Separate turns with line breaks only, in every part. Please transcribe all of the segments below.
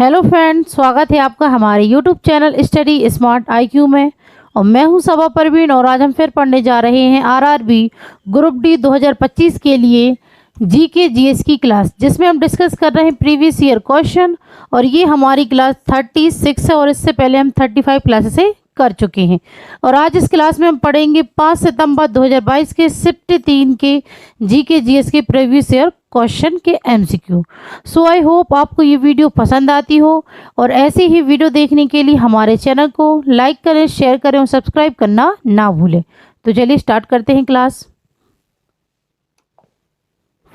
Hello friends, स्वागत है आपका हमारे YouTube channel study smart IQ में। और मैं हूं सबा परवीन और आज हम फिर पढ़ने जा रहे हैं आरआरबी ग्रुप डी 2025 के लिए जीके जीएस की क्लास, जिसमें हम डिस्कस कर रहे हैं प्रीवियस ईयर क्वेश्चन। और ये हमारी क्लास 36 है और इससे पहले हम 35 क्लासेस कर चुके हैं। और आज इस क्लास में हम पढ़ेंगे 5 सितंबर 2022 के शिफ्ट 3 के जीके जीएस के प्रीवियस ईयर क्वेश्चन के एमसीक्यू। सो आई होप आपको ये वीडियो पसंद आती हो और ऐसी ही वीडियो देखने के लिए हमारे चैनल को लाइक करें, शेयर करें और सब्सक्राइब करना ना भूलें। तो चलिए स्टार्ट करते हैं क्लास।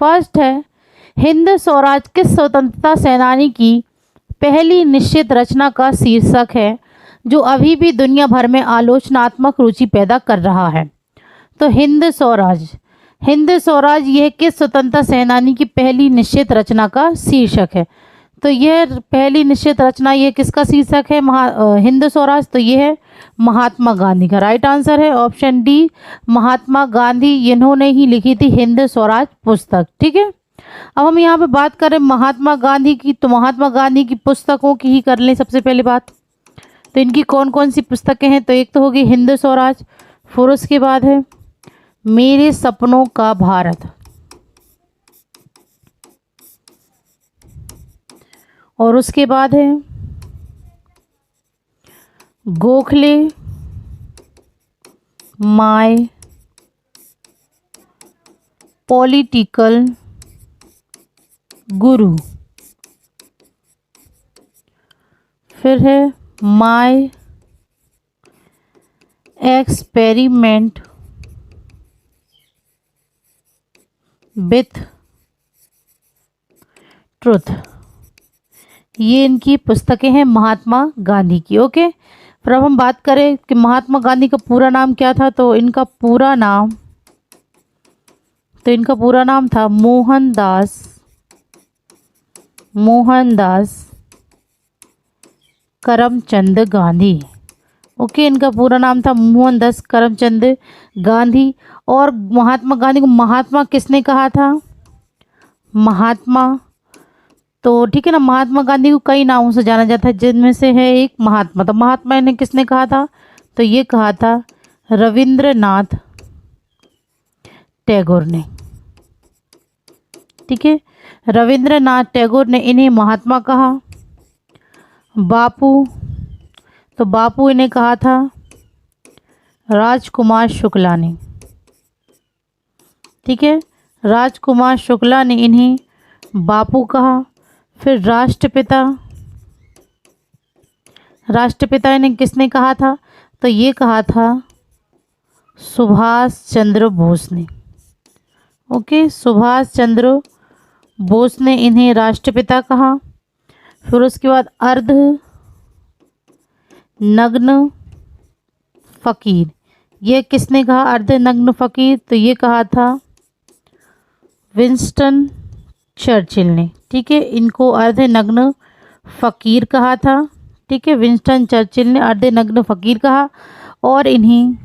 फर्स्ट है, हिंद स्वराज किस स्वतंत्रता सेनानी की पहली निश्चित रचना का शीर्षक है जो अभी भी दुनिया भर में आलोचनात्मक रुचि पैदा कर रहा है। तो हिंद स्वराज यह किस स्वतंत्रता सेनानी की पहली निश्चित रचना का शीर्षक है। तो यह पहली निश्चित रचना, यह किसका शीर्षक है? हिंद स्वराज। तो यह है महात्मा गांधी का। राइट आंसर है ऑप्शन डी, महात्मा गांधी। इन्होंने ही लिखी थी हिंद स्वराज पुस्तक। ठीक है, अब हम यहाँ पे बात करें महात्मा गांधी की, तो महात्मा गांधी की पुस्तकों की ही कर लें सबसे पहले बात। तो इनकी कौन कौन सी पुस्तकें हैं? तो एक तो होगी हिंद स्वराज, फिर उसके बाद है मेरे सपनों का भारत, और उसके बाद है गोखले माय पॉलिटिकल गुरु, फिर है माय एक्सपेरिमेंट विथ ट्रुथ। ये इनकी पुस्तकें हैं महात्मा गांधी की। ओके, फिर अब हम बात करें कि महात्मा गांधी का पूरा नाम क्या था। तो इनका पूरा नाम था मोहनदास करमचंद गांधी। ओके, इनका पूरा नाम था मोहनदास करमचंद गांधी। और महात्मा गांधी को महात्मा किसने कहा था? महात्मा, तो ठीक है ना, महात्मा गांधी को कई नामों से जाना जाता है, जिनमें से है एक महात्मा। तो महात्मा इन्हें किसने कहा था? तो ये कहा था रविंद्रनाथ टैगोर ने। ठीक है, रविंद्रनाथ टैगोर ने इन्हें महात्मा कहा। बापू, तो बापू इन्हें कहा था राजकुमार शुक्ला ने। ठीक है, राजकुमार शुक्ला ने इन्हें बापू कहा। फिर राष्ट्रपिता इन्हें किसने कहा था? तो ये कहा था सुभाष चंद्र बोस ने। ओके, सुभाष चंद्र बोस ने इन्हें राष्ट्रपिता कहा। फिर उसके बाद अर्ध नग्न फकीर, ये किसने कहा अर्ध नग्न फकीर? तो ये कहा था विंस्टन चर्चिल ने। ठीक है, इनको अर्ध नग्न फकीर कहा था। ठीक है, विंस्टन चर्चिल ने अर्ध नग्न फकीर कहा। और इन्हें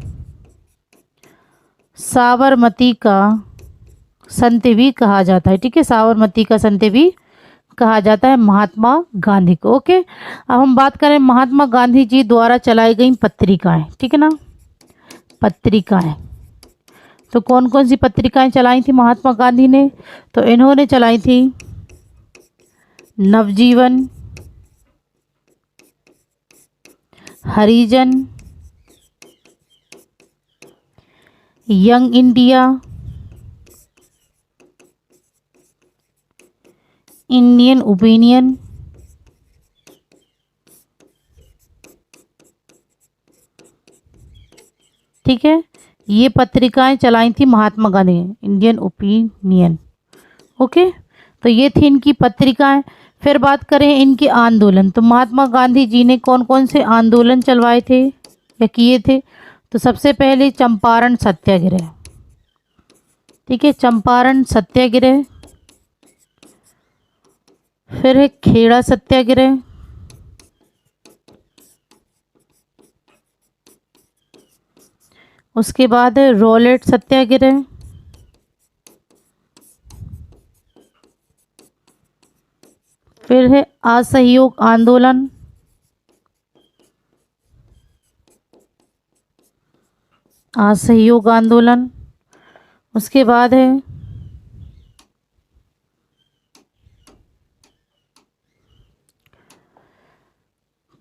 साबरमती का संत भी कहा जाता है। ठीक है, साबरमती का संत भी कहा जाता है महात्मा गांधी को। ओके, अब हम बात करें महात्मा गांधी जी द्वारा चलाई गई पत्रिकाएं। ठीक है ना, पत्रिकाएं, तो कौन कौन सी पत्रिकाएं चलाई थी महात्मा गांधी ने? तो इन्होंने चलाई थी नवजीवन, हरिजन, यंग इंडिया, इंडियन ओपिनियन, ठीक है, ये पत्रिकाएं चलाई थी महात्मा गांधी ने, इंडियन ओपिनियन। ओके, तो ये थी इनकी पत्रिकाएं। फिर बात करें इनके आंदोलन, तो महात्मा गांधी जी ने कौन कौन से आंदोलन चलवाए थे या किए थे? तो सबसे पहले चंपारण सत्याग्रह। ठीक है, चंपारण सत्याग्रह। फिर है खेड़ा सत्याग्रह। उसके बाद है रॉलेट सत्याग्रह। फिर है असहयोग आंदोलन, असहयोग आंदोलन। उसके बाद है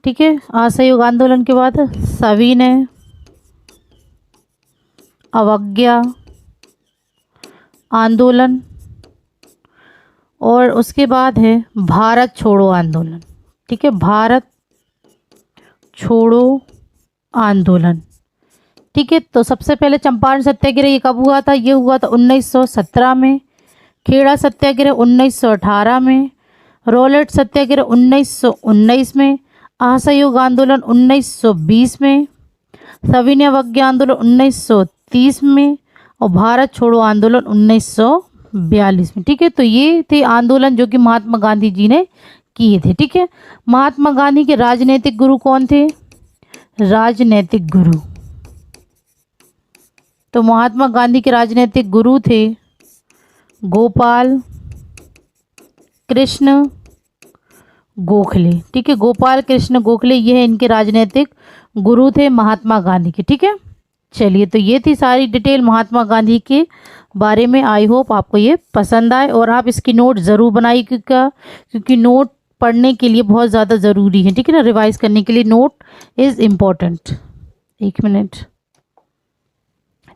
ठीक है, असहयोग आंदोलन के बाद सविनय अवज्ञा आंदोलन, और उसके बाद है भारत छोड़ो आंदोलन। ठीक है, भारत छोड़ो आंदोलन। ठीक है, तो सबसे पहले चंपारण सत्याग्रह ये कब हुआ था? ये हुआ था 1917 में। खेड़ा सत्याग्रह 1918 में। रॉलेट सत्याग्रह 1919 में। असहयोग आंदोलन 1920 में। सविनय अवज्ञा आंदोलन 1930 में। और भारत छोड़ो आंदोलन 1942 में। ठीक है, तो ये थे आंदोलन जो कि महात्मा गांधी जी ने किए थे। ठीक है, महात्मा गांधी के राजनीतिक गुरु कौन थे? राजनीतिक गुरु, तो महात्मा गांधी के राजनीतिक गुरु थे गोपाल कृष्ण गोखले। ठीक है, गोपाल कृष्ण गोखले ये इनके राजनीतिक गुरु थे महात्मा गांधी के। ठीक है, चलिए, तो ये थी सारी डिटेल महात्मा गांधी के बारे में। आई होप आपको ये पसंद आए और आप इसकी नोट ज़रूर बनाइएगा, क्योंकि नोट पढ़ने के लिए बहुत ज़्यादा ज़रूरी है। ठीक है ना, रिवाइज करने के लिए नोट इज़ इम्पोर्टेंट। एक मिनट।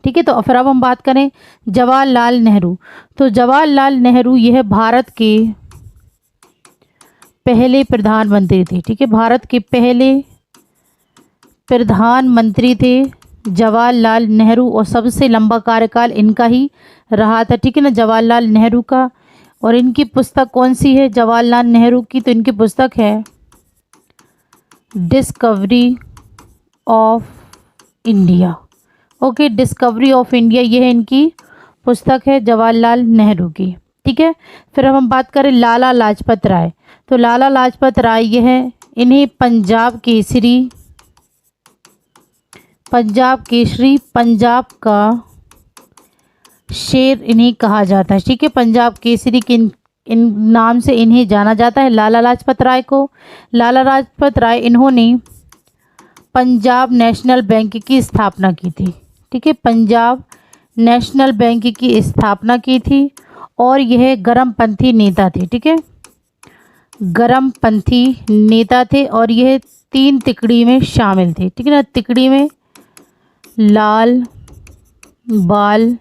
ठीक है, तो फिर अब हम बात करें जवाहरलाल नेहरू। तो जवाहरलाल नेहरू यह भारत के पहले प्रधानमंत्री थे। ठीक है, भारत के पहले प्रधानमंत्री थे जवाहरलाल नेहरू, और सबसे लंबा कार्यकाल इनका ही रहा था। ठीक है ना, जवाहरलाल नेहरू का। और इनकी पुस्तक कौन सी है जवाहरलाल नेहरू की? तो इनकी पुस्तक है discovery of India. Okay, discovery of India, यह है इनकी पुस्तक है जवाहरलाल नेहरू की। ठीक है, फिर अब हम बात करें लाला लाजपत राय। तो लाला लाजपत राय यह है, इन्हें पंजाब केसरी, पंजाब केसरी, पंजाब का शेर इन्हें कहा जाता है। ठीक है, पंजाब केसरी के इन नाम से इन्हें जाना जाता है, लाला लाजपत राय को। लाला लाजपत राय इन्होंने पंजाब नेशनल बैंक की स्थापना की थी। ठीक है, पंजाब नेशनल बैंक की स्थापना की थी, और यह गर्मपंथी नेता थे। ठीक है, गर्मपंथी नेता थे, और यह 3 तिकड़ी में शामिल थे। ठीक है ना, तिकड़ी में लाल बाल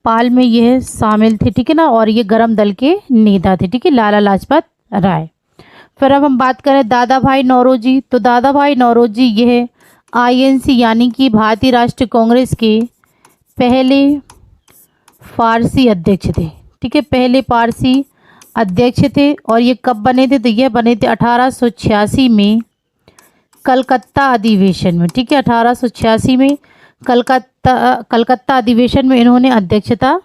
पाल में यह शामिल थे। ठीक है ना, और ये गरम दल के नेता थे। ठीक है, लाला लाजपत राय। फिर अब हम बात करें दादा भाई नौरोजी। तो दादा भाई नौरोजी यह INC यानी कि भारतीय राष्ट्रीय कांग्रेस के पहले फारसी अध्यक्ष थे। ठीक है, पहले फारसी अध्यक्ष थे, और ये कब बने थे? तो यह बने थे 1886 में कलकत्ता अधिवेशन में। ठीक है, 1886 में कलकत्ता अधिवेशन में इन्होंने अध्यक्षता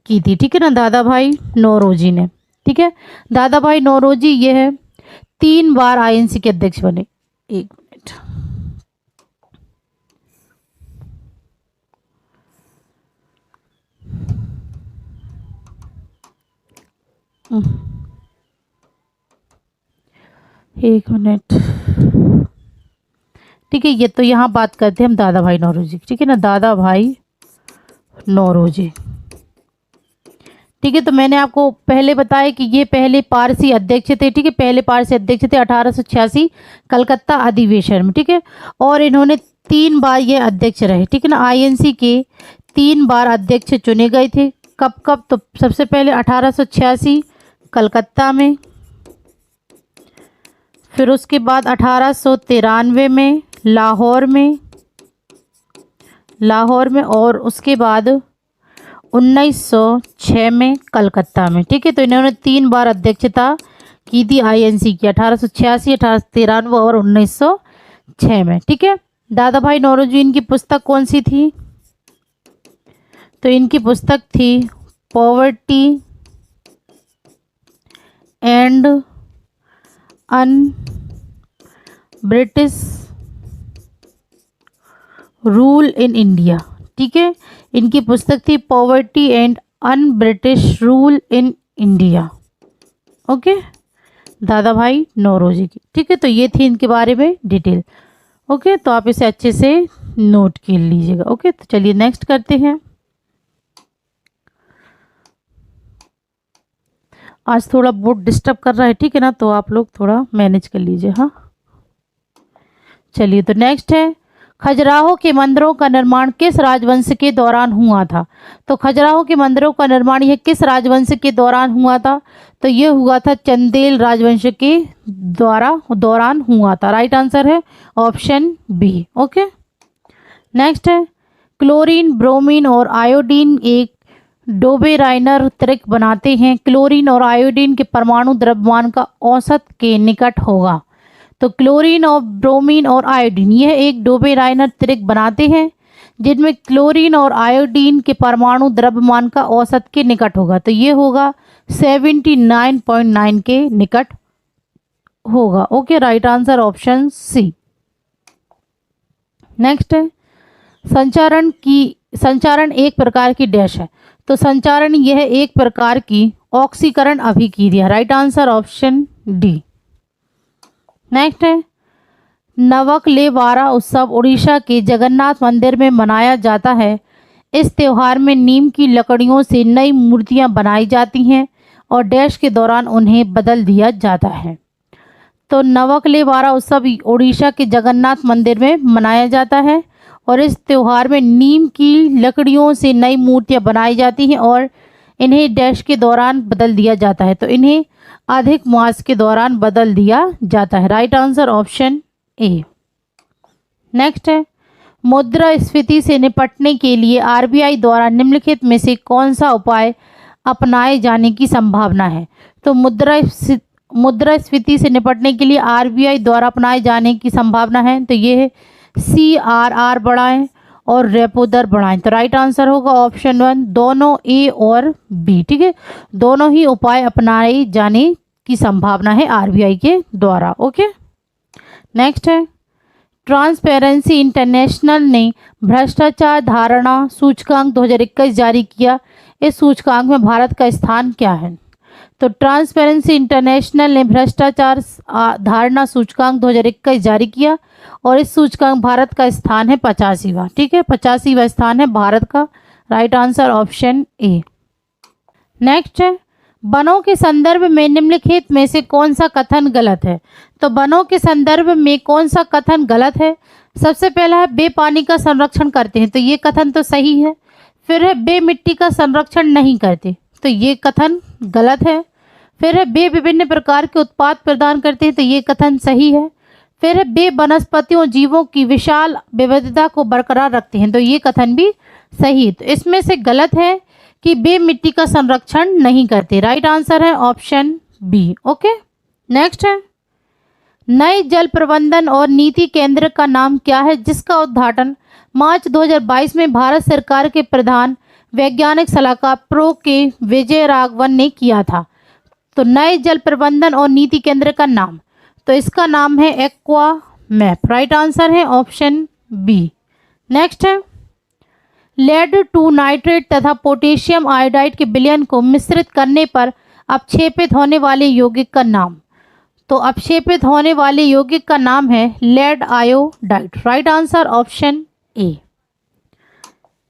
की थी। ठीक है ना, दादा भाई नौरोजी ने। ठीक है, दादा भाई नौरोजी यह 3 बार INC के अध्यक्ष बने। एक मिनट। एक मिनट। ठीक है, ये तो यहाँ बात करते हैं हम दादा भाई नौरोजी। ठीक है ना, दादा भाई नौरोजी। ठीक है, तो मैंने आपको पहले बताया कि ये पहले पारसी अध्यक्ष थे। ठीक है, पहले पारसी अध्यक्ष थे 1886 कलकत्ता अधिवेशन में। ठीक है, और इन्होंने 3 बार ये अध्यक्ष रहे। ठीक है ना, INC के 3 बार अध्यक्ष चुने गए थे। कब कब? तो सबसे पहले 1886 कलकत्ता में, फिर उसके बाद 1893 में लाहौर में, और उसके बाद 1906 में कलकत्ता में। ठीक है, तो इन्होंने 3 बार अध्यक्षता की थी INC की, 1886, 1893 और 1906 में। ठीक है, दादा भाई नौरोजी इनकी पुस्तक कौन सी थी? तो इनकी पुस्तक थी poverty and un British rule in India. ठीक है, इनकी पुस्तक थी poverty and un British rule in India. Okay, दादा भाई नौरोजी की। ठीक है, तो ये थी इनके बारे में डिटेल। ओके, तो आप इसे अच्छे से नोट कर लीजिएगा। ओके, तो चलिए नेक्स्ट करते हैं। आज थोड़ा बोर्ड डिस्टर्ब कर रहा है, ठीक है ना, तो आप लोग थोड़ा मैनेज कर लीजिए। हाँ, चलिए तो नेक्स्ट है, खजुराहो के मंदिरों का निर्माण किस राजवंश के दौरान हुआ था? तो खजुराहो के मंदिरों का निर्माण यह किस राजवंश के दौरान हुआ था? तो ये हुआ था चंदेल राजवंश के दौरान हुआ था। राइट आंसर है ऑप्शन बी। ओके, नेक्स्ट है, क्लोरीन, ब्रोमीन और आयोडीन एक डोबेराइनर त्रिक बनाते हैं। क्लोरीन और आयोडीन के परमाणु द्रव्यमान का औसत के निकट होगा। तो क्लोरीन और ब्रोमीन और आयोडीन यह एक डोबेराइनर त्रिक बनाते हैं जिनमें क्लोरीन और आयोडीन के परमाणु द्रव्यमान का औसत के निकट होगा। तो ये होगा 79.9 के निकट होगा। Okay, right answer option C. Next है, संचारण एक प्रकार की डैश है। तो संचारण यह एक प्रकार की ऑक्सीकरण अभिक्रिया। Right answer option D. Next है, नवकलेवारा उत्सव उड़ीसा के जगन्नाथ मंदिर में मनाया जाता है। इस त्यौहार में नीम की लकड़ियों से नई मूर्तियां बनाई जाती हैं और डैश के दौरान उन्हें बदल दिया जाता है। तो नवकलेवारा उत्सव उड़ीसा के जगन्नाथ मंदिर में मनाया जाता है और इस त्यौहार में नीम की लकड़ियों से नई मूर्तियां बनाई जाती हैं और इन्हें डैश के दौरान बदल दिया जाता है। तो इन्हें अधिक मास के दौरान बदल दिया जाता है। Right answer option A. Next है, मुद्रास्फीति से निपटने के लिए आरबीआई द्वारा निम्नलिखित में से कौन सा उपाय अपनाए जाने की संभावना है? तो मुद्रास्फीति से निपटने के लिए आरबीआई द्वारा अपनाए जाने की संभावना है। तो ये है CRR बढ़ाएं और रेपो दर बढ़ाएं। तो राइट आंसर होगा ऑप्शन 1, दोनों ए और बी। ठीक है, दोनों ही उपाय अपनाए जाने की संभावना है आरबीआई के द्वारा। ओके, नेक्स्ट है, ट्रांसपेरेंसी इंटरनेशनल ने भ्रष्टाचार धारणा सूचकांक 2021 जारी किया। इस सूचकांक में भारत का स्थान क्या है? तो ट्रांसपेरेंसी इंटरनेशनल ने भ्रष्टाचार धारणा सूचकांक 2021 जारी किया और इस सूचकांक भारत का स्थान है 85वां। ठीक है, 85वां स्थान है भारत का। Right answer option A. Next है, वनों के संदर्भ में निम्नलिखित में से कौन सा कथन गलत है? तो वनों के संदर्भ में कौन सा कथन गलत है? सबसे पहला है, बे पानी का संरक्षण करते हैं। तो ये कथन तो सही है। फिर है, बे मिट्टी का संरक्षण नहीं करते। तो ये कथन गलत है। फिर है, बे विभिन्न प्रकार के उत्पाद प्रदान करते हैं। तो ये कथन सही है। फिर है, बे वनस्पतियों जीवों की विशाल विविधता को बरकरार रखते हैं। तो ये कथन भी सही है। तो इसमें से गलत है कि बे मिट्टी का संरक्षण नहीं करते। राइट आंसर है ऑप्शन बी। ओके, नेक्स्ट है, नए जल प्रबंधन और नीति केंद्र का नाम क्या है जिसका उद्घाटन मार्च 2022 में भारत सरकार के प्रधान वैज्ञानिक सलाहकार प्रो के विजय राघवन ने किया था? तो नए जल प्रबंधन और नीति केंद्र का नाम, तो इसका नाम है एक्वा मैप। राइट आंसर है ऑप्शन बी। नेक्स्ट है, लेड 2 नाइट्रेट तथा पोटेशियम आयोडाइड के विलयन को मिश्रित करने पर अपक्षेपित होने वाले यौगिक का नाम। तो अपक्षेपित होने वाले यौगिक का नाम है lead iodide. Right answer option A.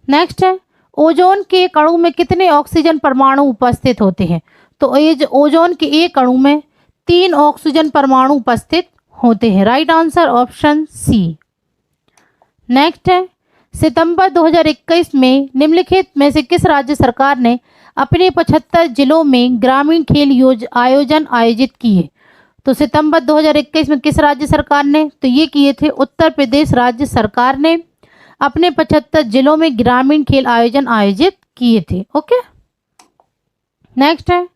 Next है, ओजोन के अणु में कितने ऑक्सीजन परमाणु उपस्थित होते हैं? तो ओजोन के एक अणु में 3 ऑक्सीजन परमाणु उपस्थित होते हैं। Right answer option C. Next है, सितंबर 2021 में निम्नलिखित में से किस राज्य सरकार ने अपने 75 जिलों में ग्रामीण खेल आयोजन आयोजित किए? तो सितंबर 2021 में किस राज्य सरकार ने? तो ये किए थे उत्तर प्रदेश राज्य सरकार ने अपने 75 जिलों में ग्रामीण खेल आयोजन आयोजित किए थे। ओके, नेक्स्ट है,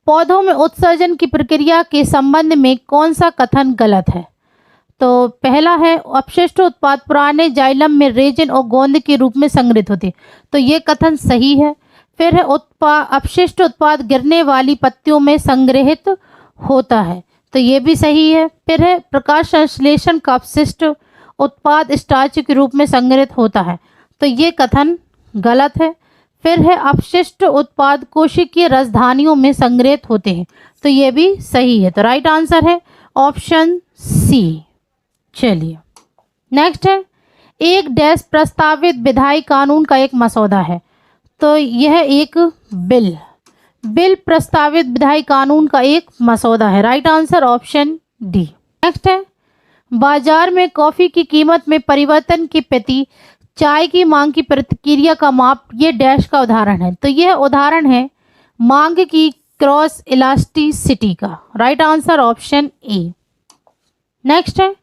पौधों में उत्सर्जन की प्रक्रिया के संबंध में कौन सा कथन गलत है? तो पहला है, अपशिष्ट उत्पाद पुराने जाइलम में रेजिन और गोंद के रूप में संग्रहित होते। तो ये कथन सही है। फिर है, अपशिष्ट उत्पाद गिरने वाली पत्तियों में संग्रहित होता है। तो ये भी सही है। फिर है, प्रकाश संश्लेषण का अपशिष्ट उत्पाद स्टार्च के रूप में संग्रहित होता है। तो ये कथन गलत है। फिर है अपशिष्ट उत्पाद कोशिकीय राजधानियों में संग्रहित होते हैं, तो ये भी सही है। तो राइट आंसर है ऑप्शन सी। चलिए नेक्स्ट है, एक डैश प्रस्तावित विधायी कानून का एक मसौदा है, तो यह एक बिल प्रस्तावित विधायी कानून का एक मसौदा है। Right answer option D. Next है, बाजार में कॉफी की कीमत में परिवर्तन के प्रति चाय की मांग की प्रतिक्रिया का माप ये डैश का उदाहरण है, तो यह उदाहरण है मांग की क्रॉस इलास्टिसिटी का। Right answer option A. Next है,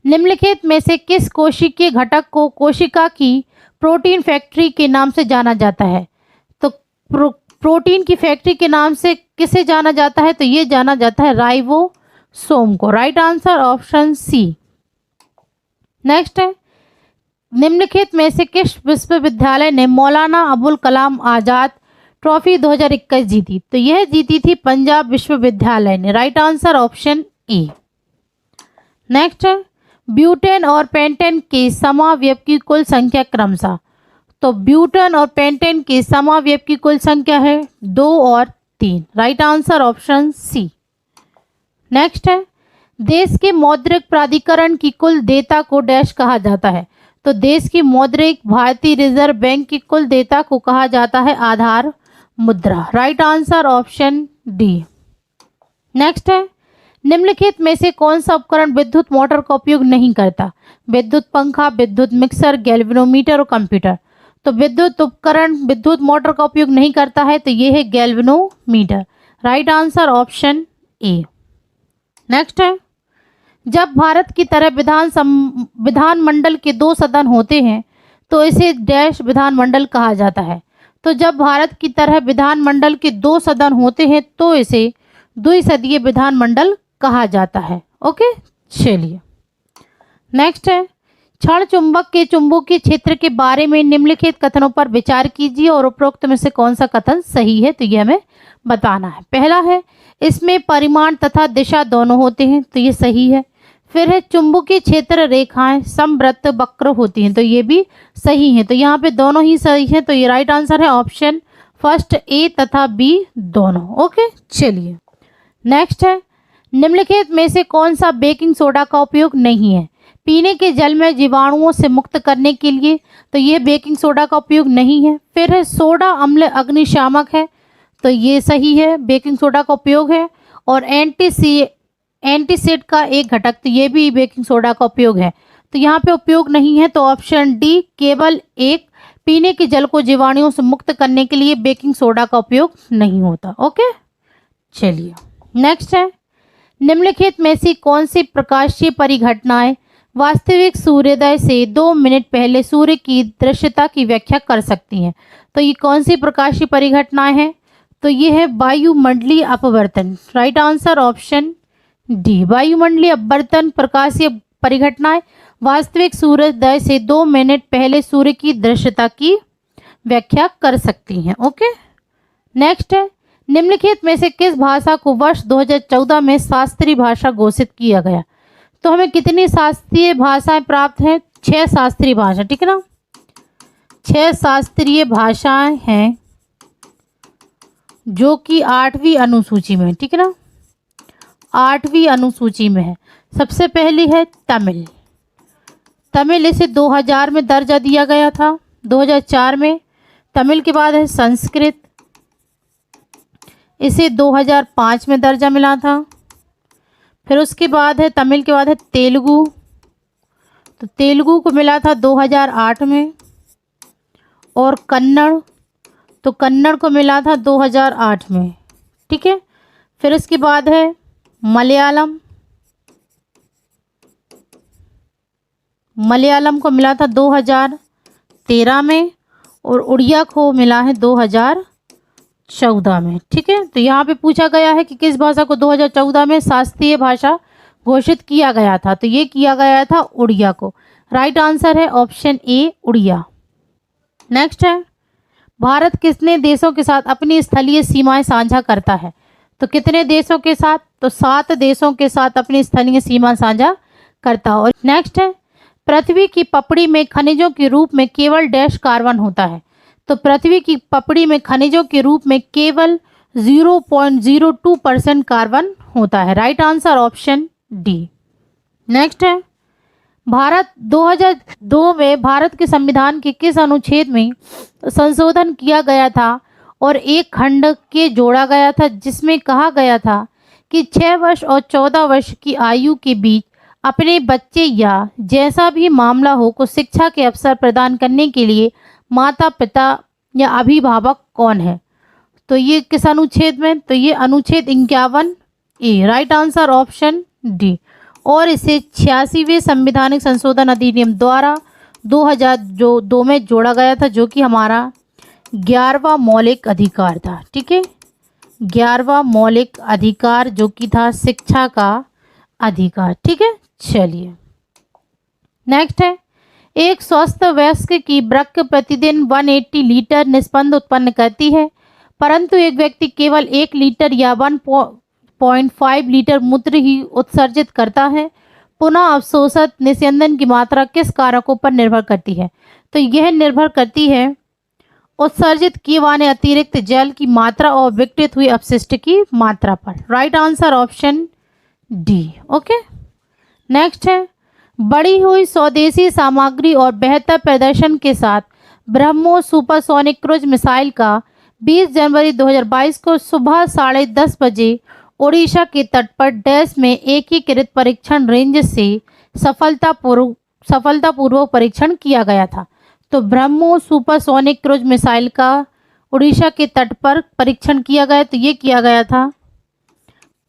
निम्नलिखित में से किस कोशिकीय घटक को कोशिका की प्रोटीन फैक्ट्री के नाम से जाना जाता है? तो प्रोटीन की फैक्ट्री के नाम से किसे जाना जाता है? तो ये जाना जाता है राइबोसोम को। Right answer option C. Next है, निम्नलिखित में से किस विश्वविद्यालय ने मौलाना अबुल कलाम आजाद ट्रॉफी 2021 जीती? तो यह जीती थी पंजाब विश्वविद्यालय ने। Right answer option A. Next है, ब्यूटेन और पेंटेन के समावयव की कुल संख्या क्रमशः? तो ब्यूटेन और पेंटेन के समावयव की कुल संख्या है 2 और 3। Right answer option C. Next है, देश के मौद्रिक प्राधिकरण की कुल देयता को डैश कहा जाता है? तो देश की मौद्रिक भारतीय रिजर्व बैंक की कुल देयता को कहा जाता है आधार मुद्रा। Right answer option D. Next है, निम्नलिखित में से कौन सा उपकरण विद्युत मोटर का उपयोग नहीं करता? विद्युत पंखा, विद्युत मिक्सर, गैल्वेनोमीटर और कंप्यूटर। तो विद्युत उपकरण विद्युत मोटर का उपयोग नहीं करता है, तो ये है galvanometer. Right answer option A. Next है, जब भारत की तरह विधानमंडल के 2 सदन होते हैं तो इसे डैश विधानमंडल कहा जाता है? तो जब भारत की तरह विधानमंडल के 2 सदन होते हैं तो इसे द्विसदीय विधानमंडल कहा जाता है। ओके, चलिए नेक्स्ट है, क्षण चुंबक के चुंबकीय क्षेत्र के बारे में निम्नलिखित कथनों पर विचार कीजिए और उपरोक्त में से कौन सा कथन सही है? तो यह हमें बताना है। पहला है, इसमें परिमाण तथा दिशा दोनों होते हैं, तो ये सही है। फिर है, चुंबकीय क्षेत्र रेखाएं समवृत्त वक्र होती हैं, तो ये भी सही है। तो यहाँ पे दोनों ही सही है, तो ये राइट आंसर है ऑप्शन फर्स्ट ए तथा बी दोनों। ओके, चलिए नेक्स्ट है, निम्नलिखित में से कौन सा बेकिंग सोडा का उपयोग नहीं है? पीने के जल में जीवाणुओं से मुक्त करने के लिए, तो ये बेकिंग सोडा का उपयोग नहीं है। फिर है, सोडा अम्ल अग्निशामक है, तो ये सही है, बेकिंग सोडा का उपयोग है। और एंटीसिड का एक घटक, तो ये भी बेकिंग सोडा का उपयोग है, तो यहाँ पे उपयोग नहीं है। तो ऑप्शन डी, केवल एक पीने के जल को जीवाणुओं से मुक्त करने के लिए बेकिंग सोडा का उपयोग नहीं होता। ओके, चलिए नेक्स्ट है, निम्नलिखित में से कौन सी प्रकाशीय परिघटनाएं वास्तविक सूर्योदय से 2 मिनट पहले सूर्य की दृश्यता की व्याख्या कर सकती हैं? तो ये कौन सी प्रकाशीय परिघटनाएं हैं? तो ये है वायुमंडलीय अपवर्तन। राइट आंसर ऑप्शन डी, वायुमंडलीय अपवर्तन प्रकाशीय परिघटनाएं वास्तविक सूर्योदय से 2 मिनट पहले सूर्य की दृश्यता की व्याख्या कर सकती हैं। ओके, नेक्स्ट है, निम्नलिखित में से किस भाषा को वर्ष 2014 में शास्त्रीय भाषा घोषित किया गया? तो हमें कितनी शास्त्रीय भाषाएं प्राप्त हैं? 6 शास्त्रीय भाषा, ठीक है ना। 6 शास्त्रीय भाषाएं हैं जो कि 8वीं अनुसूची में, ठीक है ना, 8वीं अनुसूची में है। सबसे पहली है तमिल। तमिल इसे 2000 में दर्जा दिया गया था, 2004 में। तमिल के बाद है संस्कृत, इसे 2005 में दर्जा मिला था। फिर उसके बाद है तमिल के बाद है तेलुगु, तो तेलुगु को मिला था 2008 में। और कन्नड़, तो कन्नड़ को मिला था 2008 में, ठीक है। फिर उसके बाद है मलयालम, मलयालम को मिला था 2013 में। और उड़िया को मिला है 2014 में, ठीक है। तो यहाँ पे पूछा गया है कि किस भाषा को 2014 में शास्त्रीय भाषा घोषित किया गया था? तो ये किया गया था उड़िया को। राइट आंसर है ऑप्शन ए, उड़िया। नेक्स्ट है, भारत कितने देशों के साथ अपनी स्थलीय सीमाएं साझा करता है? तो कितने देशों के साथ? तो 7 देशों के साथ अपनी स्थलीय सीमा साझा करता है। और नेक्स्ट है, पृथ्वी की पपड़ी में खनिजों के रूप में केवल डैश कार्बन होता है? तो पृथ्वी की पपड़ी में खनिजों के रूप में केवल 0.02% कार्बन होता है। Right answer option D. Next है, भारत 2002 में भारत के संविधान के किस अनुच्छेद में संशोधन किया गया था और एक खंड के जोड़ा गया था, जिसमें कहा गया था कि 6 वर्ष और 14 वर्ष की आयु के बीच अपने बच्चे या जैसा भी मामला हो को शिक्षा के अवसर प्रदान करने के लिए माता पिता या अभिभावक कौन है? तो ये किस अनुच्छेद में? तो ये अनुच्छेद 51A। Right answer option D. और इसे 86वें संवैधानिक संशोधन अधिनियम द्वारा 2002 में जोड़ा गया था, जो कि हमारा 11वां मौलिक अधिकार था। ठीक है, 11वां मौलिक अधिकार जो कि था शिक्षा का अधिकार। ठीक है, चलिए नेक्स्ट है, एक स्वस्थ वयस्क की वृक्क प्रतिदिन 180 लीटर निस्पंद उत्पन्न करती है, परंतु एक व्यक्ति केवल 1 लीटर या 1.5 लीटर मूत्र ही उत्सर्जित करता है। पुनः अवशोषित निस्यंदन की मात्रा किस कारकों पर निर्भर करती है? तो यह निर्भर करती है उत्सर्जित किए जाने अतिरिक्त जल की मात्रा और विघटित हुई अपशिष्ट की मात्रा पर। Right answer option D. Okay, next है, बढ़ी हुई स्वदेशी सामग्री और बेहतर प्रदर्शन के साथ ब्रह्मोस सुपरसोनिक क्रूज मिसाइल का 20 जनवरी 2022 को सुबह 10:30 बजे ओडिशा के तट पर डैश में एकीकृत परीक्षण रेंज से सफलतापूर्वक परीक्षण किया गया था। तो ब्रह्मोस सुपरसोनिक क्रूज मिसाइल का ओडिशा के तट पर परीक्षण किया गया, तो ये किया गया था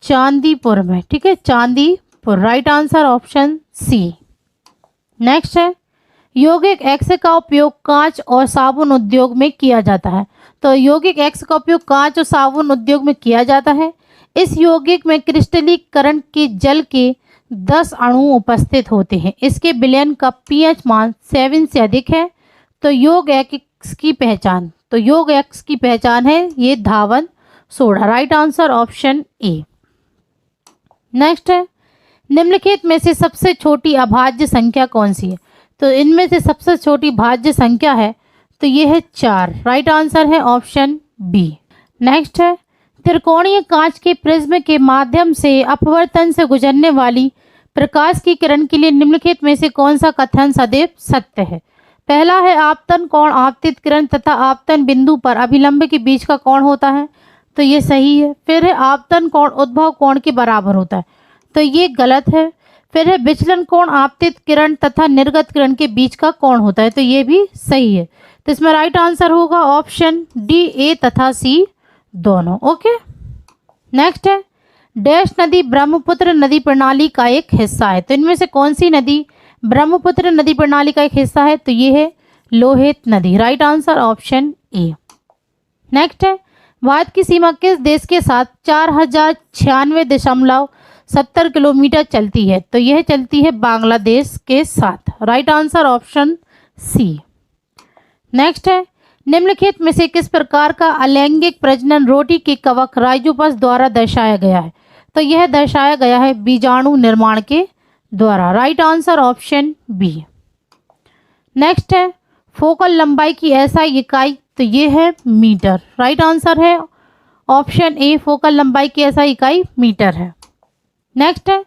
चांदीपुर में। ठीक है, Chandipur. Right answer option C. Next है, यौगिक एक्स का उपयोग कांच और साबुन उद्योग में किया जाता है। तो यौगिक एक्स का उपयोग कांच और साबुन उद्योग में किया जाता है। इस यौगिक में क्रिस्टलीकरण के जल के 10 अणु उपस्थित होते हैं। इसके विलयन का pH मान 7 से अधिक है। तो योग एक्स की पहचान है ये धावन soda. Right answer option A. Next है, निम्नलिखित में से सबसे छोटी अभाज्य संख्या कौन सी है? तो इनमें से सबसे छोटी भाज्य संख्या है तो ये है 4। राइट आंसर है ऑप्शन बी। नेक्स्ट है, त्रिकोणीय कांच के प्रिज्म के माध्यम से अपवर्तन से गुजरने वाली प्रकाश की किरण के लिए निम्नलिखित में से कौन सा कथन सदैव सत्य है? पहला है आपतन कोण आपतित किरण तथा आपतन बिंदु पर अभिलंब के बीच का कोण होता है, तो ये सही है। फिर है आपतन कोण उद्भव कोण के बराबर होता है, तो ये गलत है। फिर है विचलन कोण आपतित किरण तथा निर्गत किरण के बीच का कोण होता है, तो ये भी सही है। तो इसमें राइट आंसर होगा ऑप्शन डी, ए तथा सी दोनों। ओके, नेक्स्ट है, डैश नदी ब्रह्मपुत्र नदी प्रणाली का एक हिस्सा है। तो इनमें से कौन सी नदी ब्रह्मपुत्र नदी प्रणाली का एक हिस्सा है? तो ये है लोहित नदी। Right answer option A. Next है, भारत की सीमा किस देश के साथ 4096.70 किलोमीटर चलती है? तो यह चलती है बांग्लादेश के साथ। Right answer option C. Next है, निम्नलिखित में से किस प्रकार का अलैंगिक प्रजनन रोटी के कवक राइजोपस द्वारा दर्शाया गया है? तो यह दर्शाया गया है बीजाणु निर्माण के द्वारा। Right answer option B. Next है, फोकल लंबाई की एसआई इकाई, तो ये है मीटर। राइट आंसर है ऑप्शन ए, फोकल लंबाई की एसआई इकाई मीटर है। नेक्स्ट है,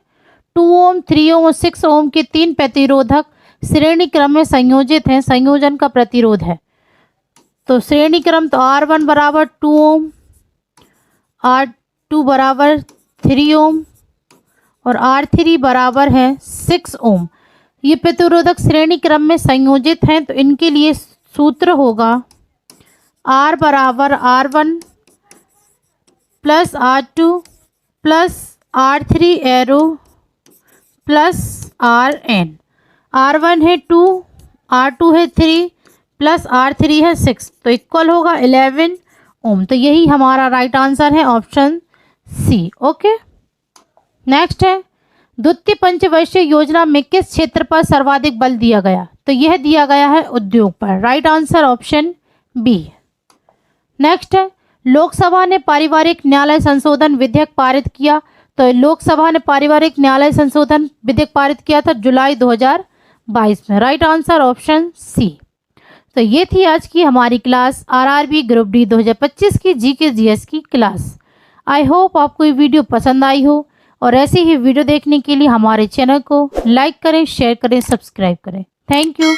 2 ओम 3 ओम और 6 ओम के 3 प्रतिरोधक श्रेणी क्रम में संयोजित हैं, संयोजन का प्रतिरोध है। तो श्रेणी क्रम तो R1 बराबर 2 ओम, R2 बराबर 3 ओम और R3 बराबर है 6 ओम। ये प्रतिरोधक श्रेणी क्रम में संयोजित हैं, तो इनके लिए सूत्र होगा R बराबर R1 plus R2 plus R3 arrow plus RN। R1 है 2, R2 है 3 प्लस R3 है 6, तो इक्वल होगा 11 ओम। तो यही हमारा राइट आंसर है ऑप्शन सी। ओके, नेक्स्ट है, द्वितीय पंचवर्षीय योजना में किस क्षेत्र पर सर्वाधिक बल दिया गया? तो यह दिया गया है उद्योग पर। Right answer option B. Next है, लोकसभा ने पारिवारिक न्यायालय संशोधन विधेयक पारित किया। तो लोकसभा ने पारिवारिक न्यायालय संशोधन विधेयक पारित किया था जुलाई 2022 में। Right answer option C. तो ये थी आज की हमारी क्लास आरआरबी ग्रुप डी 2025 की जीके जीएस की क्लास। आई होप आपको ये वीडियो पसंद आई हो और ऐसे ही वीडियो देखने के लिए हमारे चैनल को लाइक करें, शेयर करें, सब्सक्राइब करें। Thank you.